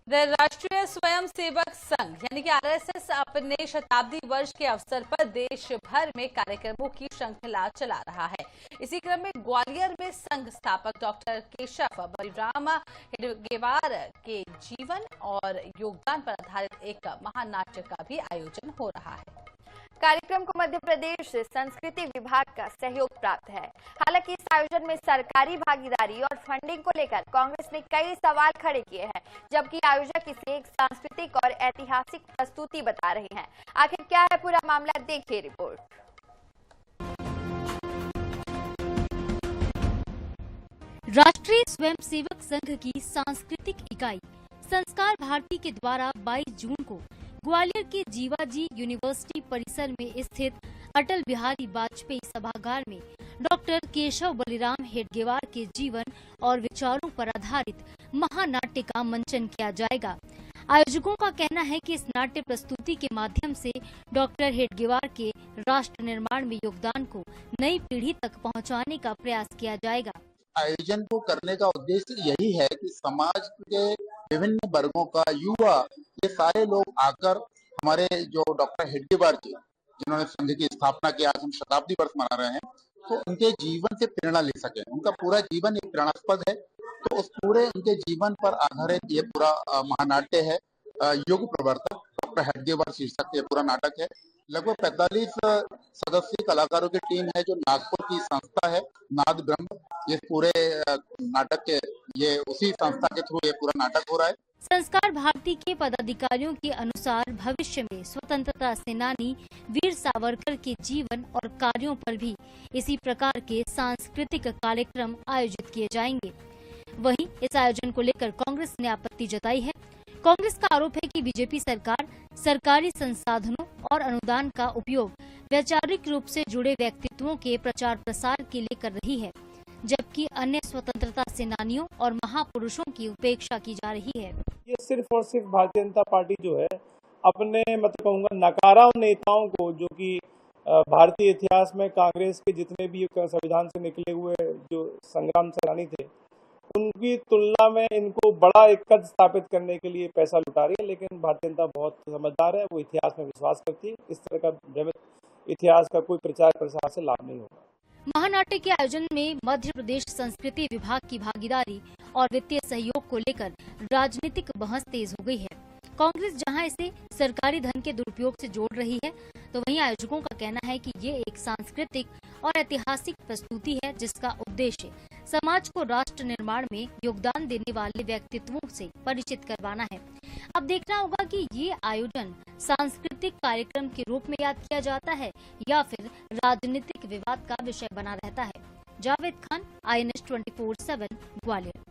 राष्ट्रीय स्वयं सेवक संघ यानी कि आरएसएस अपने शताब्दी वर्ष के अवसर पर देश भर में कार्यक्रमों की श्रृंखला चला रहा है। इसी क्रम में ग्वालियर में संघ स्थापक डॉक्टर केशव बलिराम हेडगेवार के जीवन और योगदान पर आधारित एक महानाट्य का भी आयोजन हो रहा है। कार्यक्रम को मध्य प्रदेश संस्कृति विभाग का सहयोग प्राप्त है। हालांकि इस आयोजन में सरकारी भागीदारी और फंडिंग को लेकर कांग्रेस ने कई सवाल खड़े किए हैं, जबकि आयोजक इसे एक सांस्कृतिक और ऐतिहासिक प्रस्तुति बता रहे हैं। आखिर क्या है पूरा मामला, देखिए रिपोर्ट। राष्ट्रीय स्वयंसेवक संघ की सांस्कृतिक इकाई संस्कार भारती के द्वारा 22 जून को ग्वालियर के जीवाजी यूनिवर्सिटी परिसर में स्थित अटल बिहारी वाजपेयी सभागार में डॉक्टर केशव बलिराम हेडगेवार के जीवन और विचारों पर आधारित महानाट्य का मंचन किया जाएगा। आयोजकों का कहना है कि इस नाट्य प्रस्तुति के माध्यम से डॉक्टर हेडगेवार के राष्ट्र निर्माण में योगदान को नई पीढ़ी तक पहुंचाने का प्रयास किया जाएगा। आयोजन को करने का उद्देश्य यही है कि समाज के विभिन्न वर्गों का युवा, ये सारे लोग आकर हमारे जो डॉक्टर हेडगेवार जी जिन्होंने संघ की स्थापना की, आज हम शताब्दी वर्ष मना रहे हैं, तो उनके जीवन से प्रेरणा ले सके। उनका पूरा जीवन एक प्रेरणास्पद है, तो उस पूरे उनके जीवन पर आधारित ये पूरा महानाट्य है। युग प्रवर्तक डॉक्टर हेडगेवार शीर्षक ये पूरा नाटक है। लगभग 45 सदस्यीय कलाकारों की टीम है जो नागपुर की संस्था है नाद ब्रह्म। ये पूरे नाटक के ये उसी संस्था के थ्रू ये पूरा नाटक हो रहा है। संस्कार भारती के पदाधिकारियों के अनुसार भविष्य में स्वतंत्रता सेनानी वीर सावरकर के जीवन और कार्यों पर भी इसी प्रकार के सांस्कृतिक कार्यक्रम आयोजित किए जाएंगे। वहीं इस आयोजन को लेकर कांग्रेस ने आपत्ति जताई है। कांग्रेस का आरोप है कि बीजेपी सरकार सरकारी संसाधनों और अनुदान का उपयोग वैचारिक रूप से जुड़े व्यक्तित्वों के प्रचार प्रसार के लिए कर रही है, जबकि अन्य स्वतंत्रता सेनानियों और महापुरुषों की उपेक्षा की जा रही है। ये सिर्फ और सिर्फ भारतीय जनता पार्टी जो है अपने कहूँगा नकारा नेताओं को, जो कि भारतीय इतिहास में कांग्रेस के जितने भी संविधान से निकले हुए जो संग्राम सेनानी थे, उनकी तुलना में इनको बड़ा एक कद स्थापित करने के लिए पैसा लुटा रही है। लेकिन भारतीय जनता बहुत समझदार है, वो इतिहास में विश्वास करती है। इस तरह का भ्रमित इतिहास का कोई प्रचार प्रसार से लाभ नहीं होगा। महानाट्य के आयोजन में मध्य प्रदेश संस्कृति विभाग की भागीदारी और वित्तीय सहयोग को लेकर राजनीतिक बहस तेज हो गई है। कांग्रेस जहां इसे सरकारी धन के दुरुपयोग से जोड़ रही है, तो वहीं आयोजकों का कहना है कि ये एक सांस्कृतिक और ऐतिहासिक प्रस्तुति है, जिसका उद्देश्य समाज को राष्ट्र निर्माण में योगदान देने वाले व्यक्तित्वों से परिचित करवाना है। अब देखना होगा कि ये आयोजन सांस्कृतिक कार्यक्रम के रूप में याद किया जाता है या फिर राजनीतिक विवाद का विषय बना रहता है। जावेद खान, INS 24/7 ग्वालियर।